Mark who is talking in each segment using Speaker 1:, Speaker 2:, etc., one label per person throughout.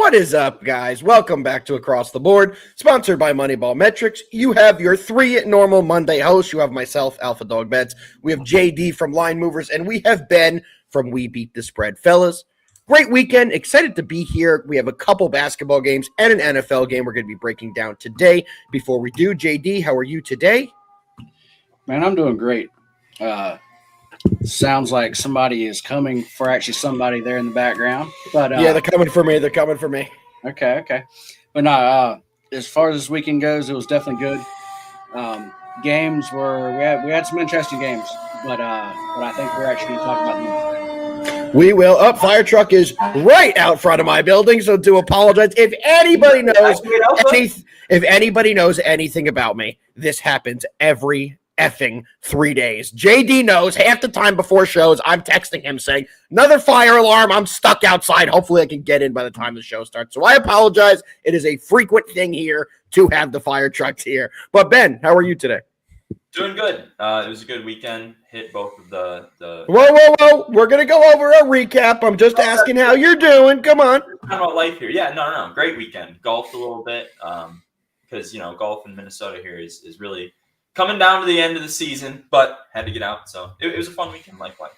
Speaker 1: What is up, guys? Welcome back to Across the Board, sponsored by MoneyBall Metrics. You have your three normal Monday hosts. You have myself, Alpha Dog Bets. We have JD from Line Movers, and we have Ben from We Beat the Spread. Fellas, great weekend. Excited to be here. We have a couple basketball games and an NFL game we're going to be breaking down today. Before we do, JD, how are you today?
Speaker 2: Man, I'm doing great. Sounds like somebody is coming for actually somebody there in the background. But
Speaker 1: yeah, they're coming for me.
Speaker 2: Okay. But no, as far as this weekend goes, it was definitely good. Games were we had some interesting games, but I think we're actually going to talk about them.
Speaker 1: We will. Fire truck is right out front of my building, so do apologize. If anybody knows anything about me, this happens every effing 3 days. JD knows half the time before shows, I'm texting him saying, another fire alarm, I'm stuck outside. Hopefully I can get in by the time the show starts. So I apologize. It is a frequent thing here to have the fire trucks here. But Ben, how are you today?
Speaker 3: Doing good. It was a good weekend. Hit both of the
Speaker 1: Whoa. We're going to go over a recap. I'm just asking how you're doing. Come on.
Speaker 3: Talking about life here. Yeah, no. Great weekend. Golfed a little bit because, golf in Minnesota here is really coming down to the end of the season, but had to get out. So it was a fun weekend, likewise.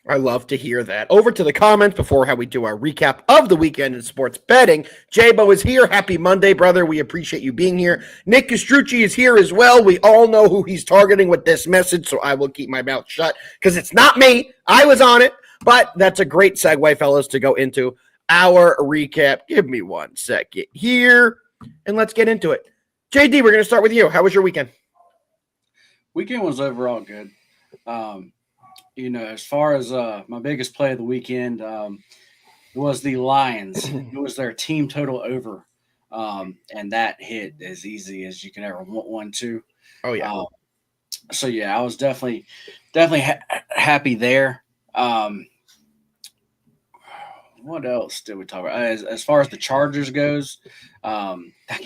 Speaker 1: I love to hear that. Over to the comments before how we do our recap of the weekend in sports betting. J-Bo is here. Happy Monday, brother. We appreciate you being here. Nick Castrucci is here as well. We all know who he's targeting with this message, so I will keep my mouth shut because it's not me. I was on it, but that's a great segue, fellas, to go into our recap. Give me 1 second here, and let's get into it. JD, we're going to start with you. How was your weekend?
Speaker 2: Weekend was overall good. As far as my biggest play of the weekend was the Lions. It was their team total over, and that hit as easy as you can ever want one to.
Speaker 1: Oh, yeah.
Speaker 2: I was definitely happy there. What else did we talk about? As far as the Chargers goes, that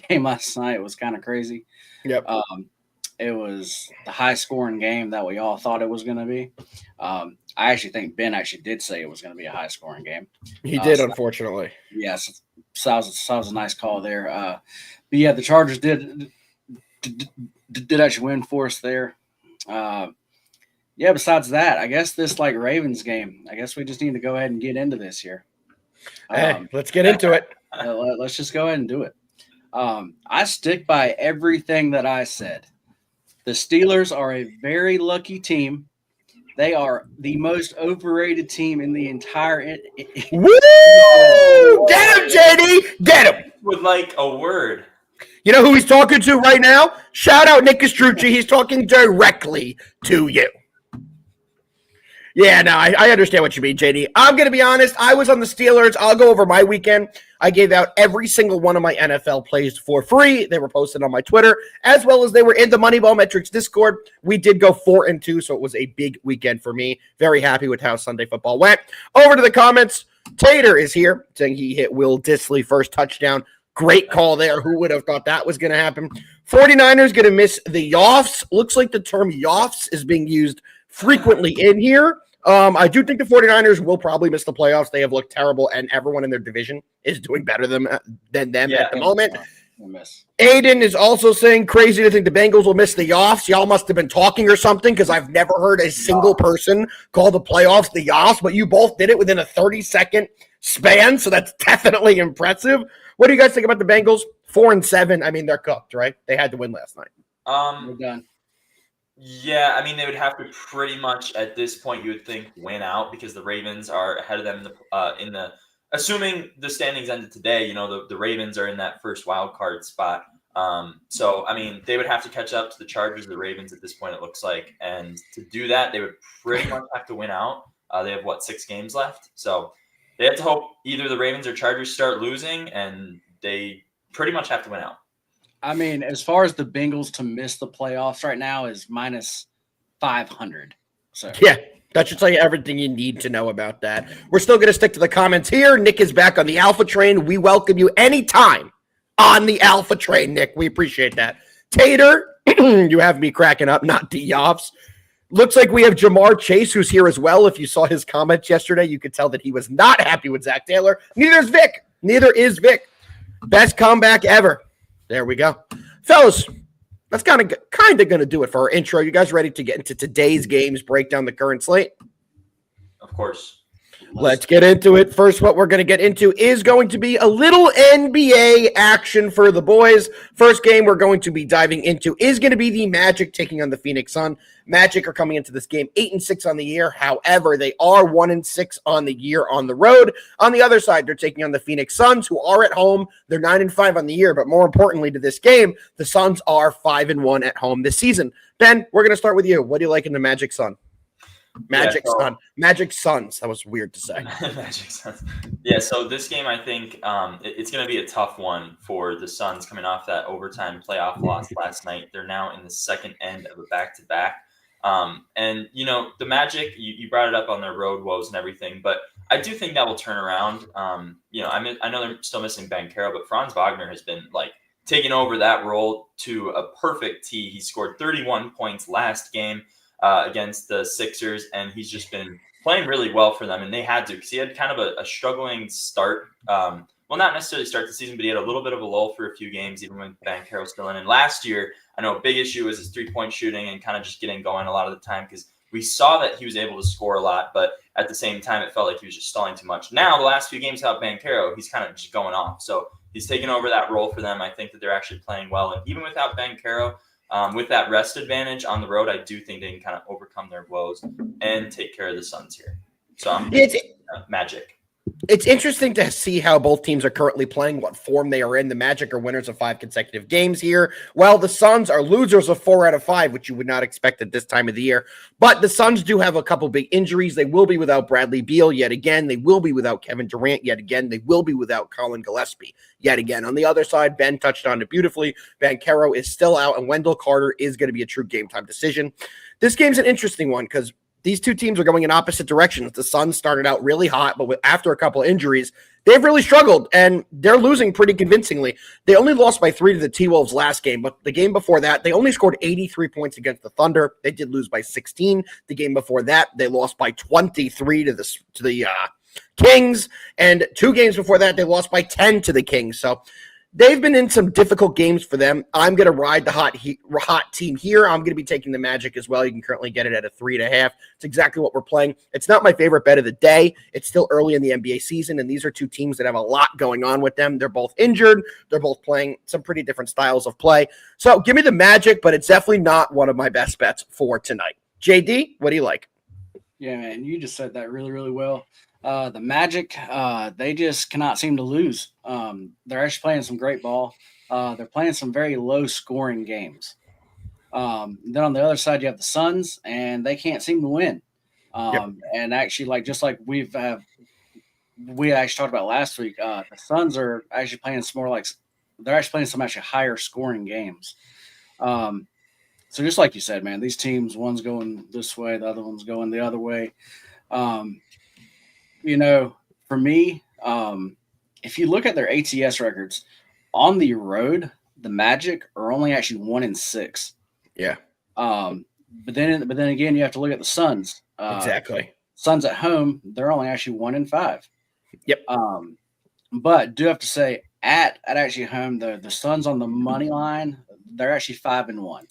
Speaker 2: game last night was kind of crazy.
Speaker 1: Yep.
Speaker 2: It was the high-scoring game that we all thought it was going to be. I actually think Ben actually did say it was going to be a high-scoring game.
Speaker 1: He did, unfortunately.
Speaker 2: Yes, so that was a nice call there. But yeah, the Chargers did actually win for us there. Besides that, I guess this Ravens game, I guess we just need to go ahead and get into this here.
Speaker 1: Let's get into it.
Speaker 2: Let's just go ahead and do it. I stick by everything that I said. The Steelers are a very lucky team. They are the most overrated team in the entire –
Speaker 1: Woo! Get him, JD! Get him!
Speaker 3: With a word.
Speaker 1: You know who he's talking to right now? Shout out Nick Castrucci. He's talking directly to you. Yeah, no, I understand what you mean, JD. I'm going to be honest. I was on the Steelers. I'll go over my weekend. I gave out every single one of my NFL plays for free. They were posted on my Twitter, as well as they were in the MoneyBall Metrics Discord. We did go 4-2, so it was a big weekend for me. Very happy with how Sunday football went. Over to the comments. Tater is here, saying he hit Will Dissly first touchdown. Great call there. Who would have thought that was going to happen? 49ers going to miss the Yoffs. Looks like the term Yoffs is being used frequently in here. I do think the 49ers will probably miss the playoffs. They have looked terrible, and everyone in their division is doing better than them at the moment. Aiden is also saying, crazy to think the Bengals will miss the Yoffs. Y'all must have been talking or something because I've never heard a single person call the playoffs the Yoffs, but you both did it within a 30-second span, so that's definitely impressive. What do you guys think about the Bengals? 4-7. I mean, they're cooked, right? They had to win last night.
Speaker 2: We're done.
Speaker 3: Yeah, I mean, they would have to pretty much at this point, you would think, win out because the Ravens are ahead of them in the assuming the standings ended today. The Ravens are in that first wild card spot. So I mean, they would have to catch up to the Chargers, the Ravens at this point. It looks like, and to do that, they would pretty much have to win out. They have 6 games left, so they have to hope either the Ravens or Chargers start losing, and they pretty much have to win out.
Speaker 2: I mean, as far as the Bengals to miss the playoffs right now is minus 500. So
Speaker 1: yeah, that should tell you everything you need to know about that. We're still going to stick to the comments here. Nick is back on the Alpha Train. We welcome you anytime on the Alpha Train, Nick. We appreciate that. Tater, you have me cracking up, not D-Offs. Looks like we have Jamar Chase, who's here as well. If you saw his comments yesterday, you could tell that he was not happy with Zach Taylor. Neither is Vic. Neither is Vic. Best comeback ever. There we go. Fellas, that's kind of going to do it for our intro. You guys ready to get into today's games, break down the current slate?
Speaker 3: Of course.
Speaker 1: Let's get into it. First, what we're going to get into is going to be a little NBA action for the boys. First game we're going to be diving into is going to be the Magic taking on the Phoenix Sun. Magic are coming into this game 8-6 on the year. However, they are 1-6 on the year on the road. On the other side, they're taking on the Phoenix Suns, who are at home. They're 9-5 on the year, but more importantly to this game, the Suns are 5-1 at home this season. Ben, we're going to start with you. What do you like in the Magic Sun? Magic Suns. That was weird to say.
Speaker 3: Magic Suns. Yeah, so this game, I think it's going to be a tough one for the Suns coming off that overtime playoff loss last night. They're now in the second end of a back-to-back. And, the Magic, you brought it up on their road woes and everything, but I do think that will turn around. I know they're still missing Banchero, but Franz Wagner has been, taking over that role to a perfect T. He scored 31 points last game against the Sixers, and he's just been playing really well for them, and they had to because he had kind of a struggling start. Well, not necessarily start the season, but he had a little bit of a lull for a few games, even when Banchero was still in. And last year, I know a big issue was his three-point shooting and kind of just getting going a lot of the time because we saw that he was able to score a lot, but at the same time, it felt like he was just stalling too much. Now, the last few games without Banchero, he's kind of just going off. So he's taken over that role for them. I think that they're actually playing well. And even without Banchero, with that rest advantage on the road, I do think they can kind of overcome their woes and take care of the Suns here. So I'm Magic.
Speaker 1: It's interesting to see how both teams are currently playing, what form they are in. The Magic are winners of 5 consecutive games here, while the Suns are losers of 4 out of 5, which you would not expect at this time of the year. But the Suns do have a couple big injuries. They will be without Bradley Beal yet again. They will be without Kevin Durant yet again. They will be without Colin Gillespie yet again. On the other side, Ben touched on it beautifully. Banchero is still out, and Wendell Carter is going to be a true game-time decision. This game's an interesting one because these two teams are going in opposite directions. The Suns started out really hot, but after a couple of injuries, they've really struggled, and they're losing pretty convincingly. They only lost by 3 to the T-Wolves last game, but the game before that, they only scored 83 points against the Thunder. They did lose by 16. The game before that, they lost by 23 to the Kings, and 2 games before that, they lost by 10 to the Kings. So they've been in some difficult games for them. I'm going to ride the hot team here. I'm going to be taking the Magic as well. You can currently get it at a 3.5. It's exactly what we're playing. It's not my favorite bet of the day. It's still early in the NBA season, and these are two teams that have a lot going on with them. They're both injured. They're both playing some pretty different styles of play. So give me the Magic, but it's definitely not one of my best bets for tonight. JD, what do you like?
Speaker 2: Yeah, man, you just said that really, really well. The Magic, they just cannot seem to lose. They're actually playing some great ball. They're playing some very low-scoring games. Then on the other side, you have the Suns, and they can't seem to win. And actually, just like we actually talked about last week, the Suns are actually playing some more they're actually playing some actually higher-scoring games. So just like you said, man, these teams, one's going this way, the other one's going the other way. For me, if you look at their ATS records on the road, the Magic are only actually 1-6.
Speaker 1: Yeah.
Speaker 2: But then again, you have to look at the Suns.
Speaker 1: Exactly.
Speaker 2: Suns at home, they're only actually 1-5.
Speaker 1: Yep.
Speaker 2: But do have to say at actually home, the Suns on the money line, they're actually 5-1.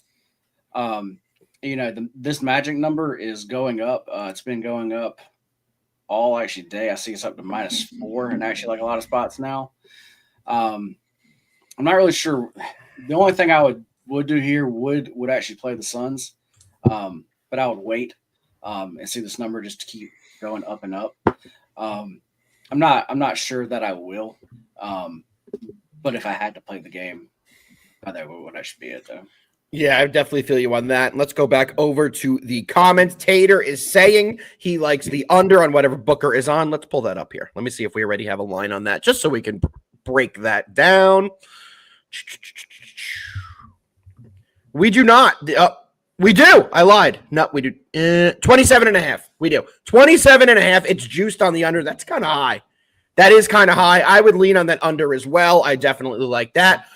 Speaker 2: This Magic number is going up. It's been going up all actually day. I see it's up to -4 and actually a lot of spots now. I'm not really sure. The only thing I would do here would actually play the Suns, but I would wait and see this number just to keep going up and up. I'm not sure that I will, but if I had to play the game, that would actually be it though.
Speaker 1: Yeah, I definitely feel you on that. Let's go back over to the comments. Tater is saying he likes the under on whatever Booker is on. Let's pull that up here. Let me see if we already have a line on that, just so we can break that down. We do not. We do. I lied. No, we do. 27.5. We do. 27.5. It's juiced on the under. That's kind of high. That is kind of high. I would lean on that under as well. I definitely like that.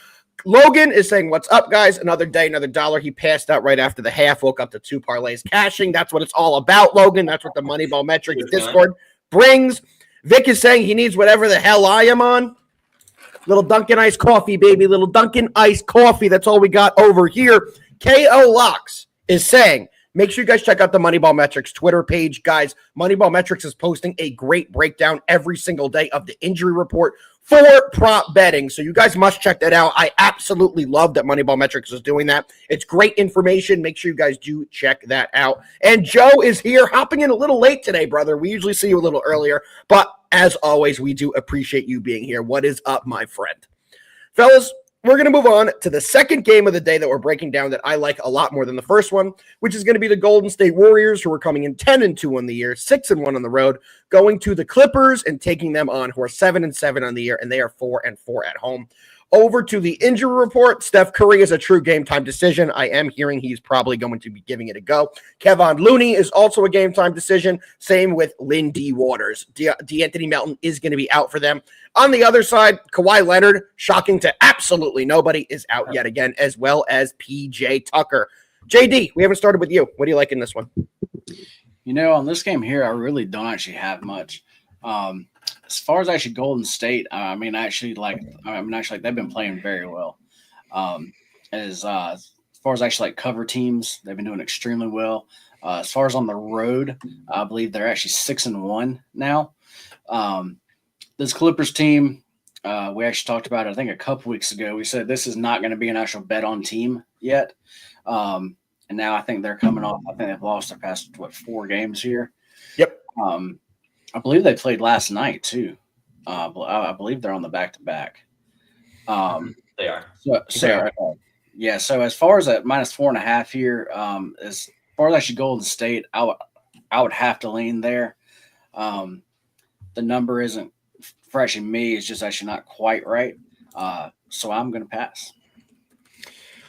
Speaker 1: Logan is saying, what's up, guys? Another day, another dollar. He passed out right after the half, woke up to 2 parlays cashing. That's what it's all about, Logan. That's what the MoneyBall Metrics Discord brings. Vic is saying he needs whatever the hell I am on. Little Dunkin' iced coffee, baby. Little Dunkin' iced coffee. That's all we got over here. KO Locks is saying, make sure you guys check out the Moneyball Metrics Twitter page. Guys, Moneyball Metrics is posting a great breakdown every single day of the injury report for prop betting. So you guys must check that out. I absolutely love that Moneyball Metrics is doing that. It's great information. Make sure you guys do check that out. And Joe is here, hopping in a little late today, brother. We usually see you a little earlier, but as always, we do appreciate you being here. What is up, my friend? Fellas, we're going to move on to the second game of the day that we're breaking down that I like a lot more than the first one, which is going to be the Golden State Warriors, who are coming in 10-2 on the year, 6-1 on the road, going to the Clippers and taking them on, who are 7-7 on the year, and they are 4-4 at home. Over to the injury report. Steph Curry is a true game-time decision. I am hearing he's probably going to be giving it a go. Kevon Looney is also a game-time decision. Same with Lindy Waters. DeAnthony Melton is going to be out for them. On the other side, Kawhi Leonard, shocking to absolutely nobody, is out yet again, as well as PJ Tucker. JD, we haven't started with you. What do you like in this one?
Speaker 2: You know, on this game here, I really don't actually have much. As far as actually Golden State, they've been playing very well. As far as actually like cover teams, they've been doing extremely well. As far as on the road, I believe they're actually 6-1 now. This Clippers team, we actually talked about it, I think a couple weeks ago. We said this is not going to be an actual bet on team yet. And now I think they're coming off. I think they've lost their past 4 games here.
Speaker 1: Yep.
Speaker 2: I believe they played last night too. I believe they're on the back-to-back.
Speaker 3: They are.
Speaker 2: So as far as that -4.5 here, as far as actually Golden State, I would have to lean there. The number isn't for actually me. It's just actually not quite right. So I'm going to pass.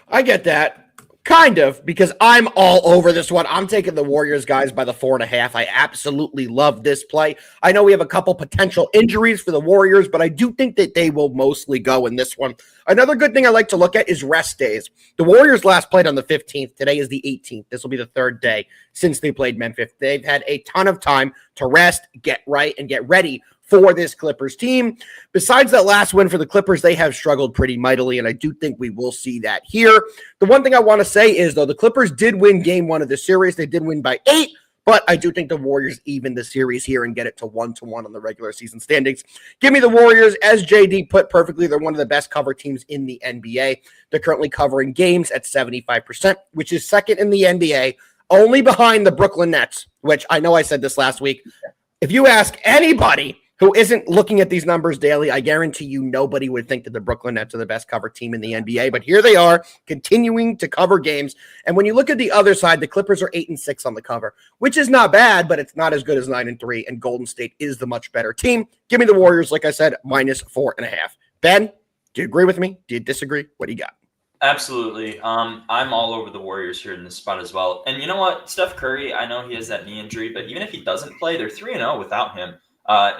Speaker 1: I get that. Kind of, because I'm all over this one. I'm taking the Warriors, guys, by the 4.5. I absolutely love this play. I know we have a couple potential injuries for the Warriors, but I do think that they will mostly go in this one. Another good thing I like to look at is rest days. The Warriors last played on the 15th. Today is the 18th. This will be the 3rd day since they played Memphis. They've had a ton of time to rest, get right, and get ready for this Clippers team. Besides that last win for the Clippers, they have struggled pretty mightily, and I do think we will see that here. The one thing I want to say is, though, the Clippers did win game 1 of the series. They did win by 8, but I do think the Warriors even the series here and get it to 1-1 on the regular season standings. Give me the Warriors. As JD put perfectly, they're one of the best cover teams in the NBA. They're currently covering games at 75%, which is second in the NBA, only behind the Brooklyn Nets, which I know I said this last week. If you ask anybody who isn't looking at these numbers daily, I guarantee you nobody would think that the Brooklyn Nets are the best cover team in the NBA. But here they are, continuing to cover games. And when you look at the other side, the Clippers are 8-6 on the cover, which is not bad, but it's not as good as 9-3. And Golden State is the much better team. Give me the Warriors, like I said, -4.5. Ben, do you agree with me? Do you disagree? What do you got?
Speaker 3: Absolutely. I'm all over the Warriors here in this spot as well. And you know what? Steph Curry, I know he has that knee injury, but even if he doesn't play, they're 3-0 without him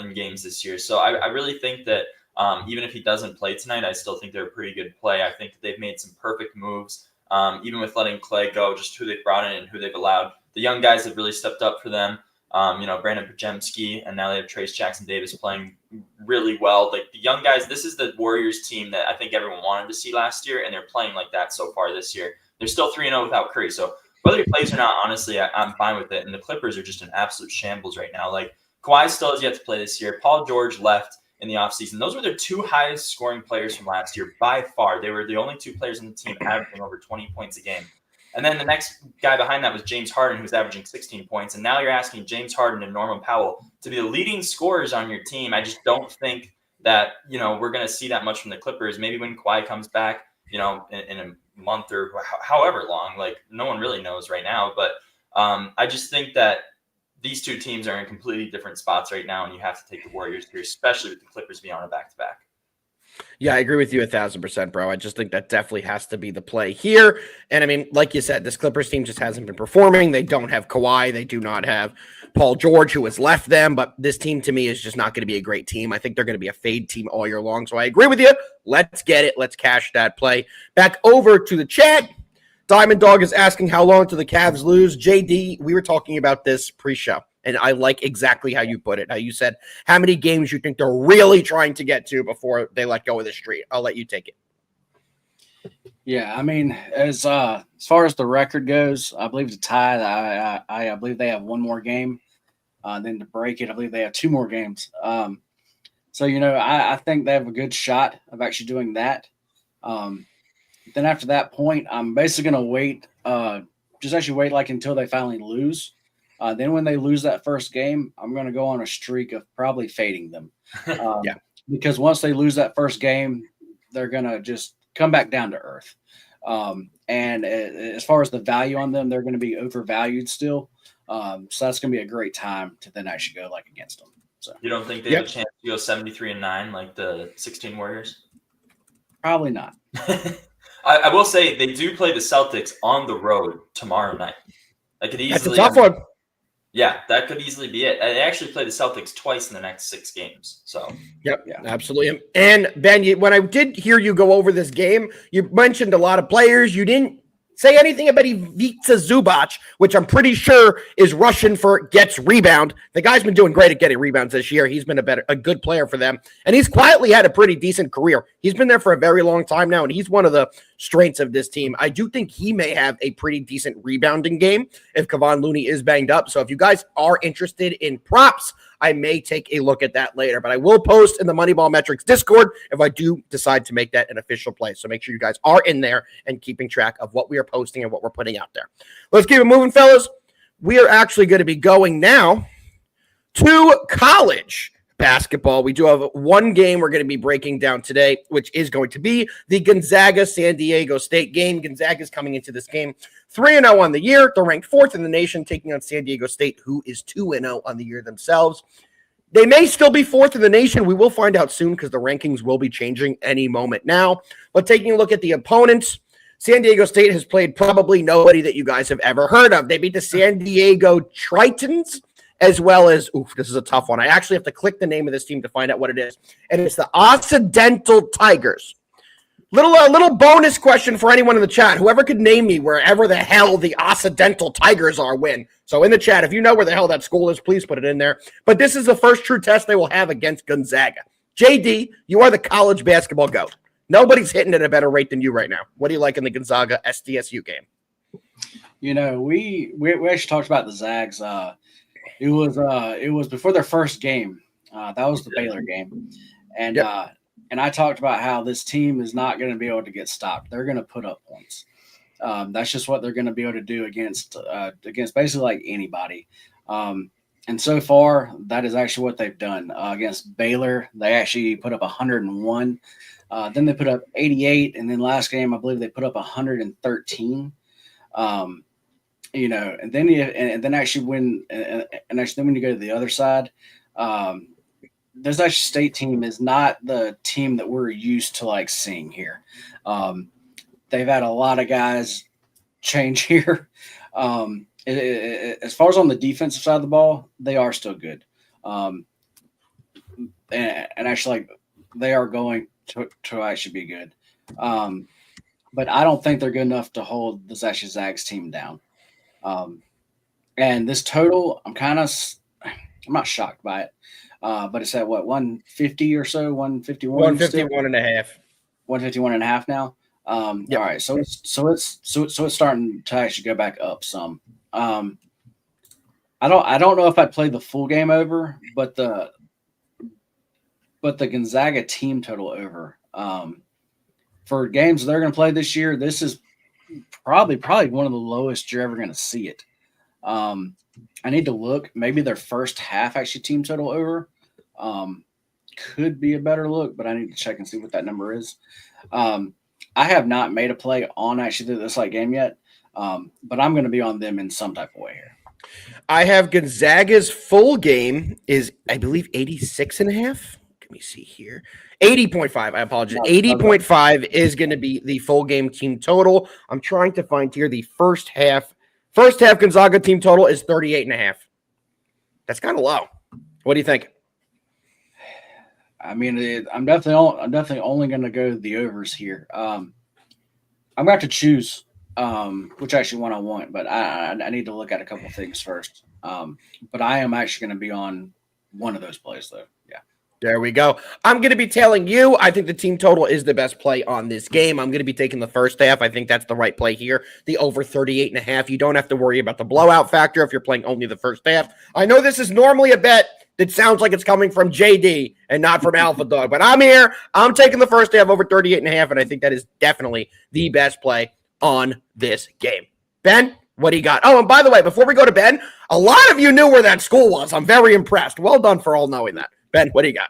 Speaker 3: in games this year. So I really think that even if he doesn't play tonight, I still think they're a pretty good play. I think they've made some perfect moves, even with letting Clay go, just who they've brought in and who they've allowed. The young guys have really stepped up for them. Brandon Podziemski, and now they have Trace Jackson-Davis playing really well. Like the young guys, this is the Warriors team that I think everyone wanted to see last year, and they're playing like that so far this year. They're still 3-0 without Curry. So whether he plays or not, honestly, I'm fine with it. And the Clippers are just an absolute shambles right now. Like Kawhi still has yet to play this year. Paul George left in the offseason. Those were their 2 highest scoring players from last year by far. They were the only 2 players on the team averaging over 20 points a game. And then the next guy behind that was James Harden, who was averaging 16 points. And now you're asking James Harden and Norman Powell to be the leading scorers on your team. I just don't think that, we're going to see that much from the Clippers. Maybe when Kawhi comes back, in a month or however long, like no one really knows right now. But I just think that these 2 teams are in completely different spots right now, and you have to take the Warriors here, especially with the Clippers being on a back-to-back.
Speaker 1: Yeah, I agree with you 1,000%, bro. I just think that definitely has to be the play here. And I mean, like you said, this Clippers team just hasn't been performing. They don't have Kawhi. They do not have Paul George, who has left them. But this team, to me, is just not going to be a great team. I think they're going to be a fade team all year long. So I agree with you. Let's get it. Let's cash that play. Back over to the chat. Diamond Dog is asking how long till the Cavs lose. JD, we were talking about this pre-show. And I like exactly how you put it. How you said how many games you think they're really trying to get to before they let go of the streak. I'll let you take it.
Speaker 2: Yeah, I mean, as far as the record goes, I believe to tie, I believe they have one more game. Then to break it, I believe they have two more games. So I think they have a good shot of actually doing that. Then after that point, I'm basically going to wait, just actually wait like until they finally lose. Then when they lose that first game, I'm going to go on a streak of probably fading them.
Speaker 1: Yeah.
Speaker 2: Because once they lose that first game, they're going to just come back down to earth. And as far as the value on them, they're going to be overvalued still. So that's going to be a great time to then actually go like against them. So
Speaker 3: you don't think they have a chance to go 73-9 like the 16 Warriors?
Speaker 2: Probably not.
Speaker 3: I will say they do play the Celtics on the road tomorrow night. That could easily.
Speaker 1: That's a tough one.
Speaker 3: Yeah, that could easily be it. They actually play the Celtics twice in the next 6 games. So,
Speaker 1: yep, yeah, absolutely. And Ben, when I did hear you go over this game, you mentioned a lot of players. You didn't say anything about Ivica Zubac, which I'm pretty sure is Russian for gets rebound. The guy's been doing great at getting rebounds this year. He's been a good player for them, and he's quietly had a pretty decent career. He's been there for a very long time now, and he's one of the strengths of this team. I do think he may have a pretty decent rebounding game if Kevon Looney is banged up. So if you guys are interested in props, I may take a look at that later, but I will post in the Moneyball Metrics Discord if I do decide to make that an official play. So make sure you guys are in there and keeping track of what we are posting and what we're putting out there. Let's keep it moving, fellas. We are actually going to be going now to college basketball. We do have one game we're going to be breaking down today, which is going to be the Gonzaga-San Diego State game. Gonzaga is coming into this game 3-0 on the year. They're ranked 4th in the nation, taking on San Diego State, who is 2-0 on the year themselves. They may still be 4th in the nation. We will find out soon because the rankings will be changing any moment now. But taking a look at the opponents, San Diego State has played probably nobody that you guys have ever heard of. They beat the San Diego Tritons, as well as, this is a tough one. I actually have to click the name of this team to find out what it is. And it's the Occidental Tigers. Little bonus question for anyone in the chat. Whoever could name me wherever the hell the Occidental Tigers are win. So in the chat, if you know where the hell that school is, please put it in there. But this is the first true test they will have against Gonzaga. JD, you are the college basketball GOAT. Nobody's hitting at a better rate than you right now. What do you like in the Gonzaga SDSU game?
Speaker 2: We actually talked about the Zags. It was before their first game. That was the Baylor game. And and I talked about how this team is not going to be able to get stopped. They're going to put up points. That's just what they're going to be able to do against basically like anybody. And so far, that is actually what they've done. Against Baylor, they actually put up 101. Then they put up 88. And then last game, I believe they put up 113. And then actually when you go to the other side, this actually state team is not the team that we're used to like seeing here. They've had a lot of guys change here. As far as on the defensive side of the ball, they are still good. And actually, like, they are going to actually be good. But I don't think they're good enough to hold this actually Zags team down. And this total, I'm not shocked by it. But it's at what, 150 or so, 151?
Speaker 1: 151 and a half.
Speaker 2: 151 and a half now.
Speaker 1: Yep.
Speaker 2: All right. So it's starting to actually go back up some. I don't know if I'd play the full game over, but the Gonzaga team total over. For games they're going to play this year, this is probably one of the lowest you're ever going to see it. I need to look. Maybe their first half actually team total over could be a better look, but I need to check and see what that number is. I have not made a play on actually this like game yet, but I'm going to be on them in some type of way here.
Speaker 1: I have Gonzaga's full game is, I believe, 86 and a half. Let me see here. 80.5. I apologize. 80.5 is going to be the full game team total. I'm trying to find here the first half. First half Gonzaga team total is 38 and a half. That's kind of low. What do you think?
Speaker 2: I mean, I'm definitely only going to go the overs here. I'm going to have to choose which actually one I want, but I need to look at a couple of things first. But I am actually going to be on one of those plays, though. Yeah.
Speaker 1: There we go. I'm going to be telling you, I think the team total is the best play on this game. I'm going to be taking the first half. I think that's the right play here. The over 38.5. You don't have to worry about the blowout factor if you're playing only the first half. I know this is normally a bet that sounds like it's coming from JD and not from Alpha Dog, but I'm here. I'm taking the first half over 38.5, and I think that is definitely the best play on this game. Ben, what do you got? Oh, and by the way, before we go to Ben, a lot of you knew where that school was. I'm very impressed. Well done for all knowing that. Ben, what do you got?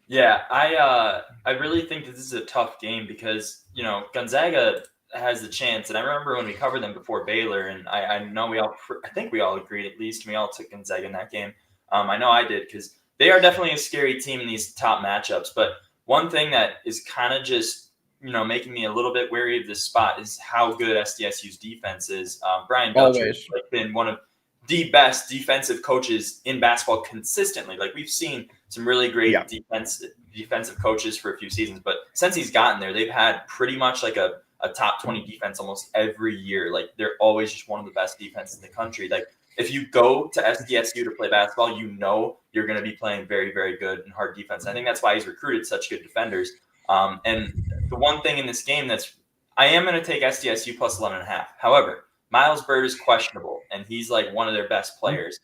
Speaker 3: Yeah, I really think that this is a tough game because, Gonzaga has the chance. And I remember when we covered them before Baylor, and I know I think we all agreed, at least we all took Gonzaga in that game. I know I did because they are definitely a scary team in these top matchups. But one thing that is kind of just, making me a little bit wary of this spot is how good SDSU's defense is. Brian Dutcher has been one of the best defensive coaches in basketball consistently. Like, we've seen some really great defensive coaches for a few seasons, but since he's gotten there, they've had pretty much like a top 20 defense almost every year. Like, they're always just one of the best defenses in the country. Like, if you go to SDSU to play basketball, you're going to be playing very, very good and hard defense. I think that's why he's recruited such good defenders. And the one thing in this game I am going to take SDSU plus 11.5. However, Miles Bird is questionable, and he's like one of their best players.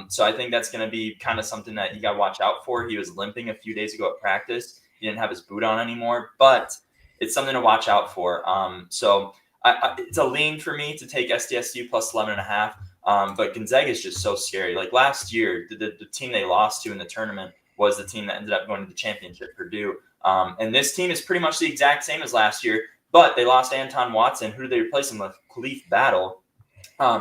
Speaker 3: So I think that's going to be kind of something that you got to watch out for. He was limping a few days ago at practice. He didn't have his boot on anymore, but it's something to watch out for. So it's a lean for me to take SDSU plus 11.5. But Gonzaga is just so scary. Like last year, the team they lost to in the tournament was the team that ended up going to the championship, Purdue. And this team is pretty much the exact same as last year, but they lost Anton Watson. Who did they replace him with? Khalif Battle,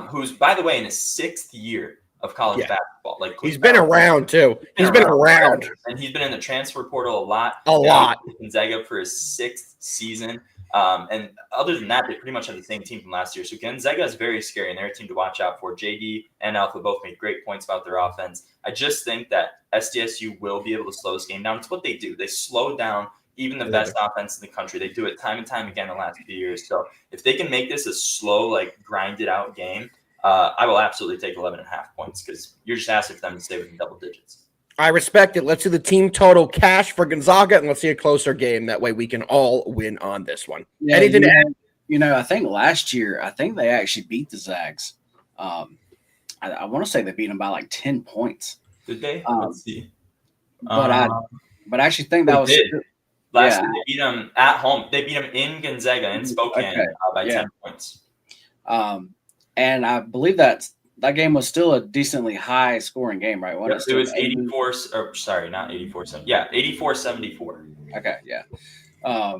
Speaker 3: who's, by the way, in his 6th year of college basketball. Like,
Speaker 1: he's been around too. He's been around,
Speaker 3: and he's been in the transfer portal a lot. Gonzaga for his 6th season. And other than that, they pretty much have the same team from last year. So Gonzaga is very scary, and they're a team to watch out for. JD and Alpha both made great points about their offense. I just think that SDSU will be able to slow this game down. It's what they do. They slow down even the best offense in the country. They do it time and time again the last few years. So if they can make this a slow, like, grinded out game, I will absolutely take 11.5 points because you're just asking for them to stay within double digits.
Speaker 1: I respect it. Let's see the team total cash for Gonzaga, and let's see a closer game. That way we can all win on this one.
Speaker 2: Yeah,
Speaker 1: anything to add?
Speaker 2: I think last year, they actually beat the Zags. I want to say they beat them by like 10 points.
Speaker 3: Did they? Let's see.
Speaker 2: But I actually think that was
Speaker 3: last year. They beat them at home. They beat them in Gonzaga in Spokane by 10 points.
Speaker 2: And I believe that game was still a decently high scoring game, right?
Speaker 3: It was 84. Or sorry, not 84. Yeah, 84-74.
Speaker 2: Okay, yeah.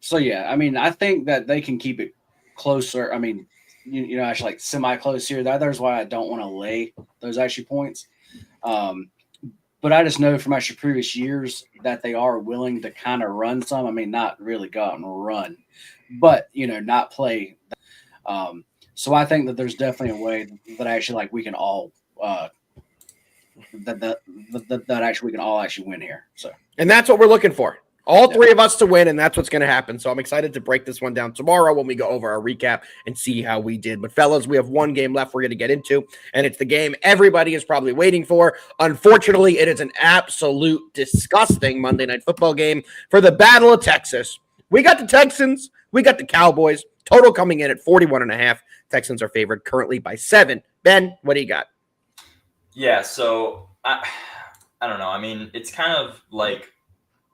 Speaker 2: So yeah, I mean, I think that they can keep it closer. I mean, actually like semi-close here. There's why I don't want to lay those actually points. But I just know from actually previous years that they are willing to kind of run some. I mean, not really go out and run, but not play. So I think that there's definitely a way that actually like we can all that actually we can all actually win here. So,
Speaker 1: and that's what we're looking for. All three of us to win, and that's what's going to happen. So I'm excited to break this one down tomorrow when we go over our recap and see how we did. But, fellas, we have one game left we're going to get into, and it's the game everybody is probably waiting for. Unfortunately, it is an absolute disgusting Monday Night Football game for the Battle of Texas. We got the Texans. We got the Cowboys. Total coming in at 41.5. Texans are favored currently by 7. Ben, what do you got?
Speaker 3: Yeah, so I don't know. I mean, it's kind of like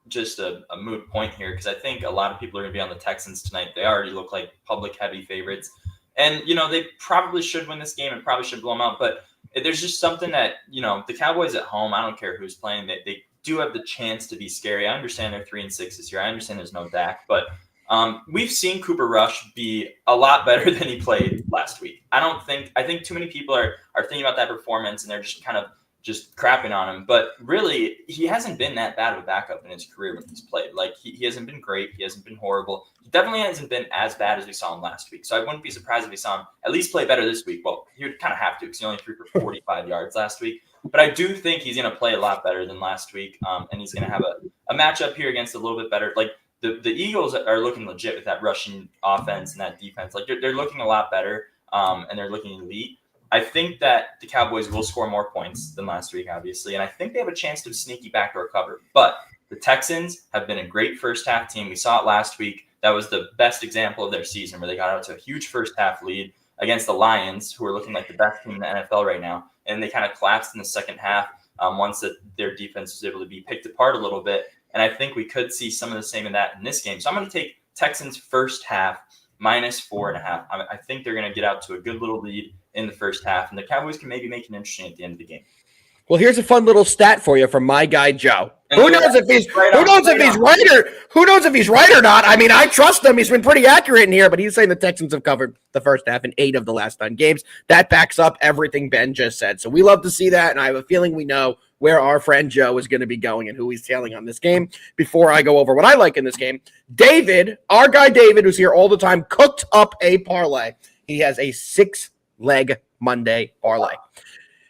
Speaker 3: just a moot point here because I think a lot of people are going to be on the Texans tonight. They already look like public heavy favorites. And, they probably should win this game and probably should blow them out. But there's just something that, the Cowboys at home, I don't care who's playing, they do have the chance to be scary. I understand they're 3-6 this year. I understand there's no Dak. But we've seen Cooper Rush be a lot better than he played last week. I think too many people are thinking about that performance and they're just kind of just crapping on him. But really, he hasn't been that bad of a backup in his career when he's played. Like, he hasn't been great. He hasn't been horrible. He definitely hasn't been as bad as we saw him last week. So I wouldn't be surprised if we saw him at least play better this week. Well, he would kind of have to because he only threw for 45 yards last week. But I do think he's going to play a lot better than last week. And he's going to have a matchup here against a little bit better. Like, the Eagles are looking legit with that rushing offense and that defense. Like they're looking a lot better, and they're looking elite. I think that the Cowboys will score more points than last week, obviously, and I think they have a chance to sneaky backdoor cover. But the Texans have been a great first half team. We saw it last week. That was the best example of their season, where they got out to a huge first half lead against the Lions, who are looking like the best team in the NFL right now, and they kind of collapsed in the second half once their defense was able to be picked apart a little bit. And I think we could see some of the same in that in this game. So I'm going to take Texans first half -4.5. I think they're going to get out to a good little lead in the first half, and the Cowboys can maybe make it interesting at the end of the game.
Speaker 1: Well, here's a fun little stat for you from my guy Joe. Who knows if he's right or not? I mean, I trust him. He's been pretty accurate in here, but he's saying the Texans have covered the first half in 8 of the last 9 games. That backs up everything Ben just said. So we love to see that, and I have a feeling we know where our friend Joe is going to be going and who he's tailing on this game. Before I go over what I like in this game, David, our guy David, who's here all the time, cooked up a parlay. He has a 6-leg Monday parlay.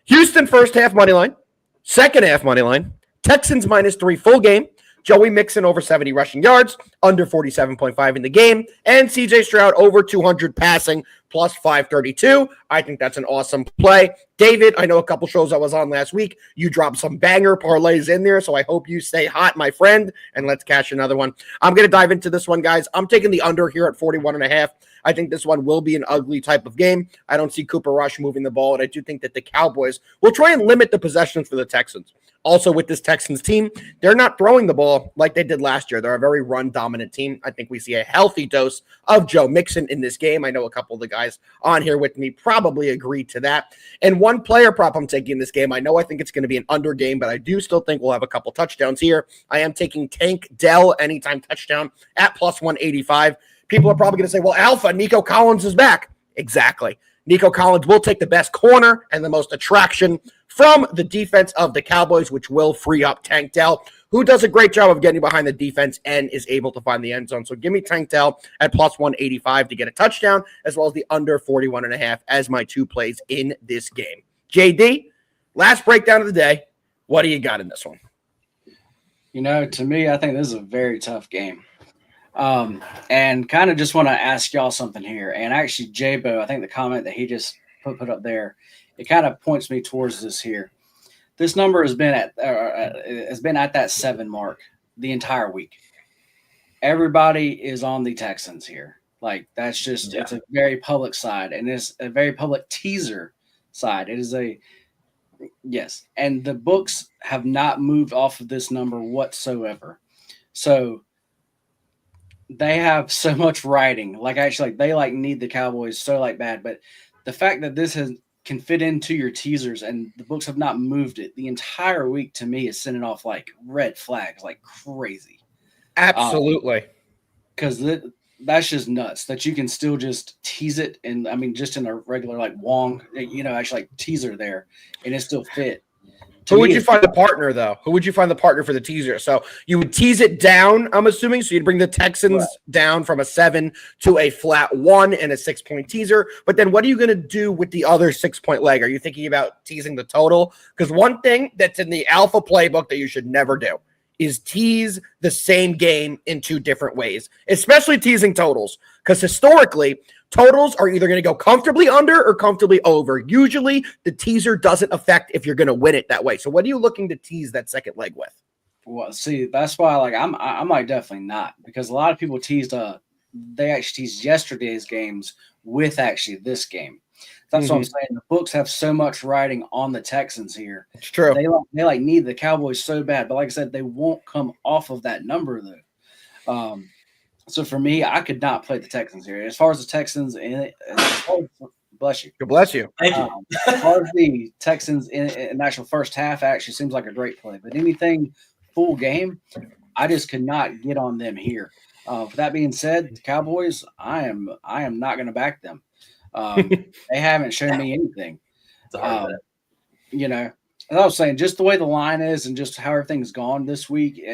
Speaker 1: Houston first half money line, second half money line, Texans -3 full game, Joey Mixon over 70 rushing yards, under 47.5 in the game, and CJ Stroud over 200 passing, plus 532. I think that's an awesome play. David, I know a couple shows I was on last week, you dropped some banger parlays in there, so I hope you stay hot, my friend, and let's cash another one. I'm going to dive into this one, guys. I'm taking the under here at 41.5. I think this one will be an ugly type of game. I don't see Cooper Rush moving the ball, and I do think that the Cowboys will try and limit the possessions for the Texans. Also, with this Texans team, they're not throwing the ball like they did last year. They're a very run-dominant team. I think we see a healthy dose of Joe Mixon in this game. I know a couple of the guys on here with me probably agree to that. And one player prop I'm taking in this game, I think it's going to be an under game, but I do still think we'll have a couple touchdowns here. I am taking Tank Dell anytime touchdown at plus 185. People are probably going to say, well, Alpha, Nico Collins is back. Exactly. Nico Collins will take the best corner and the most attraction from the defense of the Cowboys, which will free up Tank Dell, who does a great job of getting behind the defense and is able to find the end zone. So give me Tank Dell at plus 185 to get a touchdown, as well as the under 41.5 as my 2 plays in this game. JD, last breakdown of the day. What do you got in this one?
Speaker 2: To me, I think this is a very tough game. And kind of just want to ask y'all something here. And actually, J-Bo, I think the comment that he just put up there, it kind of points me towards this here. This number has been at that 7 mark the entire week. Everybody is on the Texans here. Like, that's just It's a very public side, and it's a very public teaser side. It is yes, and the books have not moved off of this number whatsoever. So they have so much writing. They need the Cowboys so bad, but the fact that this can fit into your teasers and the books have not moved it the entire week, to me, is sending off red flags like crazy.
Speaker 1: Absolutely.
Speaker 2: Because that's just nuts that you can still just tease it. And just in a regular Wong, teaser there, and it still fit. Who
Speaker 1: would you find the partner, though? Who would you find the partner for the teaser? So you would tease it down, I'm assuming. So you'd bring the Texans down from a 7 to a flat 1 and a 6-point teaser. But then what are you going to do with the other 6-point leg? Are you thinking about teasing the total? Because one thing that's in the alpha playbook that you should never do is tease the same game in 2 different ways, especially teasing totals. Because historically, totals are either going to go comfortably under or comfortably over. Usually, the teaser doesn't affect if you're going to win it that way. So what are you looking to tease that second leg with?
Speaker 2: Well, see, that's why I'm definitely not, because a lot of people they actually teased yesterday's games with actually this game. That's what I'm saying. The books have so much writing on the Texans here.
Speaker 1: It's true.
Speaker 2: They need the Cowboys so bad, but like I said, they won't come off of that number though. So for me, I could not play the Texans here. As far as the Texans bless you.
Speaker 1: God bless you.
Speaker 3: Thank you.
Speaker 2: As far as the Texans in the actual first half, actually seems like a great play. But anything full game, I just could not get on them here. With that being said, the Cowboys, I am not going to back them. They haven't shown me anything.
Speaker 3: It's a hard bet.
Speaker 2: As I was saying, just the way the line is and just how everything's gone this week,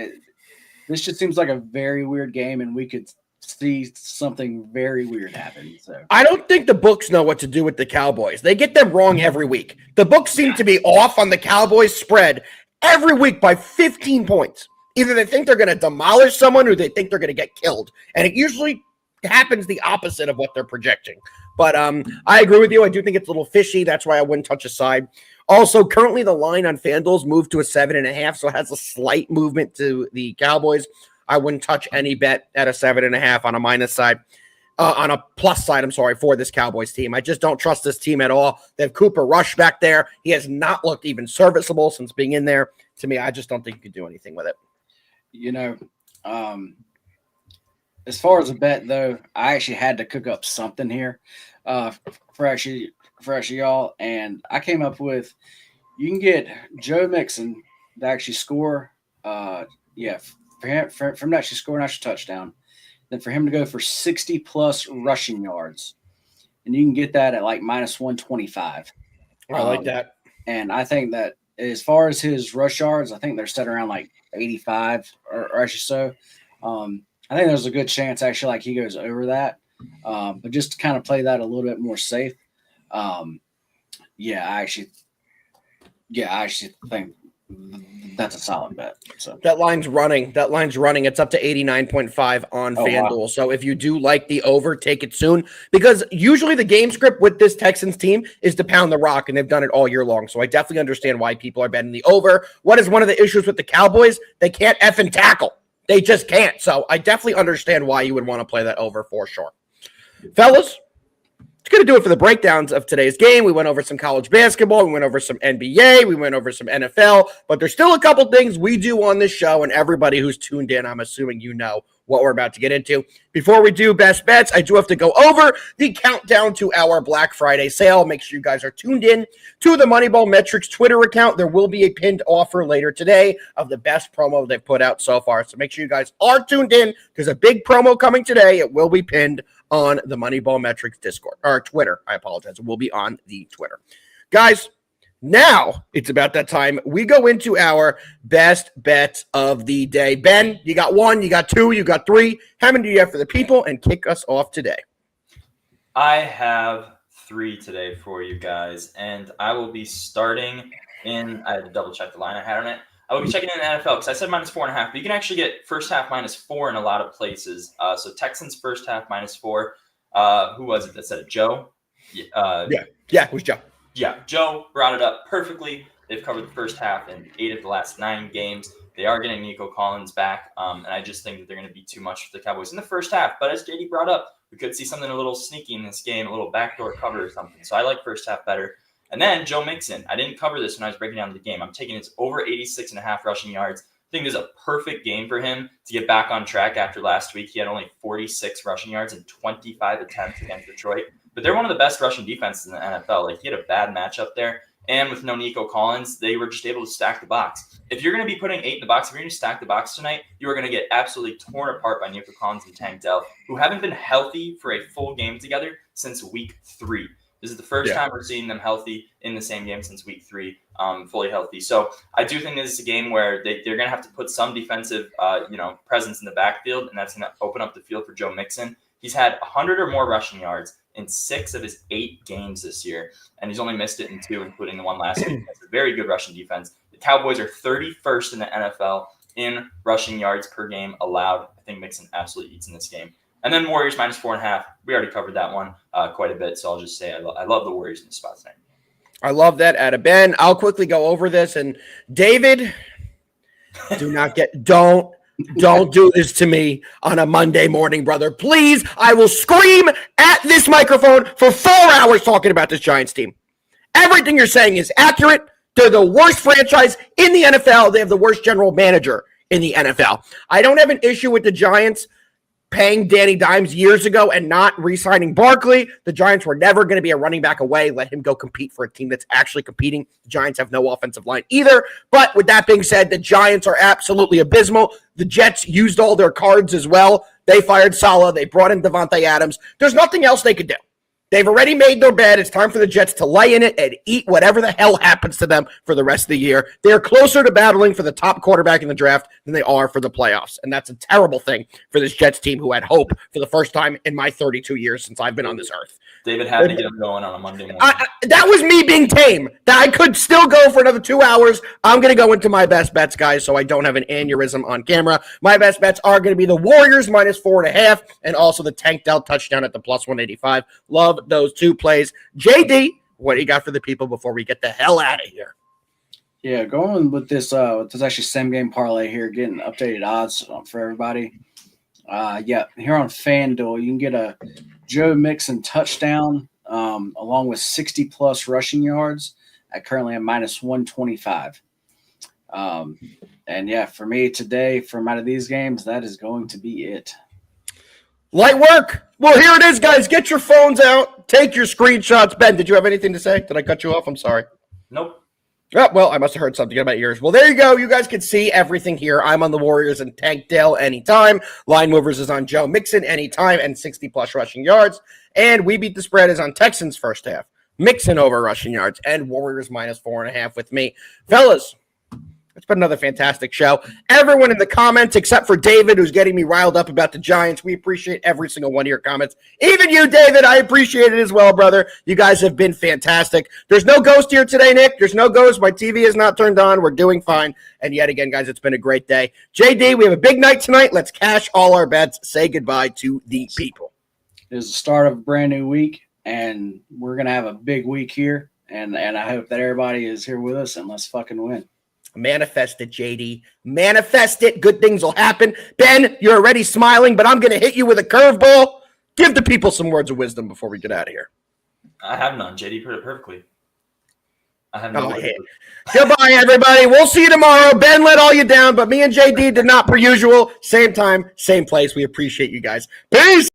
Speaker 2: this just seems like a very weird game, and we could see something very weird happen. So
Speaker 1: I don't think the books know what to do with the Cowboys. They get them wrong every week. The books seem to be off on the Cowboys spread every week by 15 points. Either they think they're going to demolish someone or they think they're going to get killed. And it usually happens the opposite of what they're projecting. But I agree with you. I do think it's a little fishy. That's why I wouldn't touch a side. Also, currently the line on FanDuel's moved to a 7.5, so it has a slight movement to the Cowboys. I wouldn't touch any bet at a 7.5 on a minus side. On a plus side, I'm sorry, for this Cowboys team. I just don't trust this team at all. They have Cooper Rush back there. He has not looked even serviceable since being in there. To me, I just don't think you could do anything with it.
Speaker 2: You know, as far as a bet, though, I actually had to cook up something here for y'all. And I came up with you can get Joe Mixon to actually score, for him to actually score an extra touchdown. Then for him to go for 60-plus rushing yards. And you can get that at like minus 125.
Speaker 1: I like that.
Speaker 2: And I think that as far as his rush yards, I think they're set around like 85 or actually so. I think there's a good chance actually like he goes over that. But just to kind of play that a little bit more safe. I actually think that's a solid bet. So
Speaker 1: that line's running. It's up to 89.5 on FanDuel. Wow. So if you do like the over, take it soon, because usually the game script with this Texans team is to pound the rock, and they've done it all year long. So I definitely understand why people are betting the over. What is one of the issues with the Cowboys? They can't effing tackle. They just can't. So I definitely understand why you would want to play that over for sure. Fellas, it's going to do it for the breakdowns of today's game. We went over some college basketball. We went over some NBA. We went over some NFL. But there's still a couple things we do on this show, and everybody who's tuned in, I'm assuming you know what we're about to get into. Before we do best bets, I do have to go over the countdown to our Black Friday sale. Make sure you guys are tuned in to the Moneyball Metrics Twitter account. There will be a pinned offer later today of the best promo they've put out so far. So make sure you guys are tuned in. There's a big promo coming today. It will be pinned on the Moneyball Metrics Discord or Twitter. I apologize. It will be on the Twitter. Guys, now it's about that time. We go into our best bets of the day. Ben, you got one, you got two, you got three. How many do you have for the people? And kick us off today.
Speaker 3: I have 3 today for you guys, and I will be starting in. I had to double check the line I had on it. I will be checking in the NFL because I said minus 4.5, but you can actually get first half minus 4 in a lot of places. So Texans first half minus 4. Who was it that said it? Joe?
Speaker 1: Yeah, it was Joe.
Speaker 3: Yeah, Joe brought it up perfectly. They've covered the first half in 8 of the last 9 games. They are getting Nico Collins back, and I just think that they're going to be too much for the Cowboys in the first half. But as JD brought up, we could see something a little sneaky in this game, a little backdoor cover or something. So I like first half better. And then Joe Mixon. I didn't cover this when I was breaking down the game. I'm taking his over 86.5 rushing yards. I think this is a perfect game for him to get back on track after last week. He had only 46 rushing yards and 25 attempts against Detroit. But they're one of the best rushing defenses in the NFL. Like, he had a bad matchup there. And with no Nico Collins, they were just able to stack the box. If you're going to be putting 8 in the box, if you're going to stack the box tonight, you are going to get absolutely torn apart by Nico Collins and Tank Dell, who haven't been healthy for a full game together since week 3. This is the first time we're seeing them healthy in the same game since week 3, fully healthy. So I do think this is a game where they're going to have to put some defensive, presence in the backfield, and that's going to open up the field for Joe Mixon. He's had 100 or more rushing yards in 6 of his 8 games this year, and he's only missed it in 2, including the one last week. That's a very good rushing defense. The Cowboys are 31st in the NFL in rushing yards per game allowed. I think Mixon absolutely eats in this game. And then Warriors minus 4.5. We already covered that one quite a bit, so I'll just say I love the Warriors in the spot tonight.
Speaker 1: I love that out of Ben. I'll quickly go over this. And David, don't do this to me on a Monday morning, brother. Please, I will scream at this microphone for 4 hours talking about this Giants team. Everything you're saying is accurate. They're the worst franchise in the NFL. They have the worst general manager in the NFL. I don't have an issue with the Giants paying Danny Dimes years ago and not re-signing Barkley. The Giants were never going to be a running back away. Let him go compete for a team that's actually competing. The Giants have no offensive line either. But with that being said, the Giants are absolutely abysmal. The Jets used all their cards as well. They fired Saleh. They brought in Devontae Adams. There's nothing else they could do. They've already made their bed. It's time for the Jets to lay in it and eat whatever the hell happens to them for the rest of the year. They're closer to battling for the top quarterback in the draft than they are for the playoffs. And that's a terrible thing for this Jets team who had hope for the first time in my 32 years since I've been on this earth.
Speaker 3: David had to get him going on a Monday morning.
Speaker 1: That was me being tame. That I could still go for another 2 hours. I'm going to go into my best bets, guys, so I don't have an aneurysm on camera. My best bets are going to be the Warriors minus 4.5 and also the Tank Dell touchdown at the plus 185. Love those two plays. JD, what do you got for the people before we get the hell out of here?
Speaker 2: Yeah, going with this actually same game parlay here, getting updated odds for everybody. Here on FanDuel, you can get a Joe Mixon touchdown along with 60-plus rushing yards at currently at minus 125. For me today, from out of these games, that is going to be it.
Speaker 1: Light work. Well, here it is, guys. Get your phones out. Take your screenshots. Ben, did you have anything to say? Did I cut you off? I'm sorry.
Speaker 3: Nope.
Speaker 1: Oh, well, I must have heard something about yours. Well, there you go. You guys can see everything here. I'm on the Warriors and Tank Dell anytime. Line Movers is on Joe Mixon anytime and 60-plus rushing yards. And We Beat the Spread is on Texans first half. Mixon over rushing yards and Warriors minus 4.5 with me. Fellas, it's been another fantastic show. Everyone in the comments, except for David, who's getting me riled up about the Giants, we appreciate every single one of your comments. Even you, David, I appreciate it as well, brother. You guys have been fantastic. There's no ghost here today, Nick. There's no ghost. My TV is not turned on. We're doing fine. And yet again, guys, it's been a great day. JD, we have a big night tonight. Let's cash all our bets. Say goodbye to the people.
Speaker 2: It is the start of a brand new week, and we're going to have a big week here. And I hope that everybody is here with us, and let's fucking win.
Speaker 1: Manifest it, JD. Manifest it. Good things will happen. Ben, you're already smiling, but I'm going to hit you with a curveball. Give the people some words of wisdom before we get out of here.
Speaker 3: I have none. JD put it perfectly. I have no idea.
Speaker 1: Goodbye, everybody. We'll see you tomorrow. Ben let all you down, but me and JD did not per usual. Same time, same place. We appreciate you guys. Peace.